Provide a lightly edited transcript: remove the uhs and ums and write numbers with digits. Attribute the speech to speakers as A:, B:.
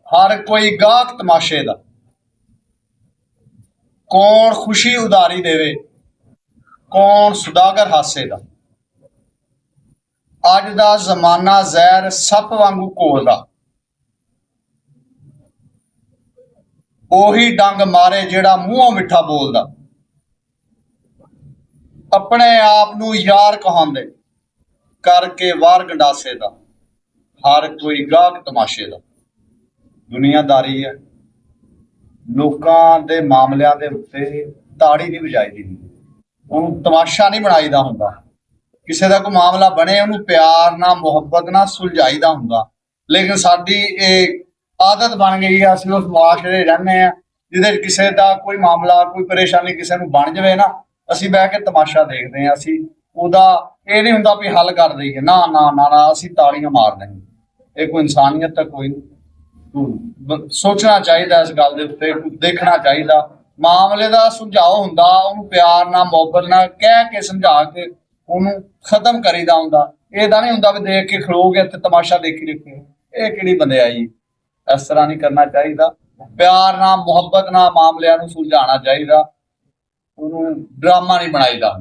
A: हर कोई गाहक तमाशे दा, कौन खुशी उदारी देवे, कौन सुदागर हासे दा। अज दा जमाना जहर सप वांगू घोलदा, ओही डंग मारे जेड़ा मूहों मिठा बोलदा। अपने आप नू यार कहांदे करके वार गंडासे दा, हर कोई गाहक तमाशे दा। दुनियादारी है, लोकां दे मामलिਆਂ ਦੇ ਉੱਤੇ ਤਾੜੀ ਨਹੀਂ ਵਜਾਈਦੀ ਹੁੰਦੀ, ਉਹਨੂੰ ਤਮਾਸ਼ਾ ਨਹੀਂ ਬਣਾਈਦਾ ਹੁੰਦਾ। ਕਿਸੇ ਦਾ ਕੋਈ ਮਾਮਲਾ ਬਣੇ ਉਹਨੂੰ ਪਿਆਰ ਨਾਲ ਮੁਹੱਬਤ ਨਾਲ ਸੁਲਝਾਈਦਾ ਹੁੰਦਾ। ਲੇਕਿਨ ਸਾਡੀ ਇਹ ਆਦਤ ਬਣ ਗਈ ਆ, ਅਸੀਂ ਉਸ ਮੁਆਸ਼ਰੇ ਰਹਿੰਦੇ ਆ ਜਿਹਦੇ ਕਿਸੇ ਦਾ ਕੋਈ ਮਾਮਲਾ ਕੋਈ ਪਰੇਸ਼ਾਨੀ ਕਿਸੇ ਨੂੰ ਬਣ ਜਾਵੇ ਨਾ, ਅਸੀਂ ਬਹਿ ਕੇ ਤਮਾਸ਼ਾ ਦੇਖਦੇ ਆ। ਅਸੀਂ ਉਹਦਾ ਇਹ ਨਹੀਂ ਹੁੰਦਾ ਵੀ ਹੱਲ ਕਰ ਦਈਏ, ਨਾ ਨਾ ਨਾ ਨਾ, ਅਸੀਂ ਤਾੜੀਆਂ ਮਾਰਦੇ ਹਾਂ। ਇਹ ਕੋਈ ਇਨਸਾਨੀਅਤ ਤਾਂ ਕੋਈ ਨਹੀਂ। सोचना चाहिए इस गल दे उत्ते, देखना चाहिए। मामले का सुलझाओ हुंदा, उहनूं प्यार नाल मुहब्बत नाल कह के समझा के उहनूं खत्म करीदा हुंदा। इह तां नहीं हुंदा भी देख के खलो गए ते तमाशा देखी रखे। इह किहड़ी बंदे आई, इस तरह नहीं करना चाहिए। प्यार नाल मुहब्बत नाल मामलिਆਂ ਨੂੰ सुलझाना चाहिए, उहनूं ड्रामा नहीं बनाईदा।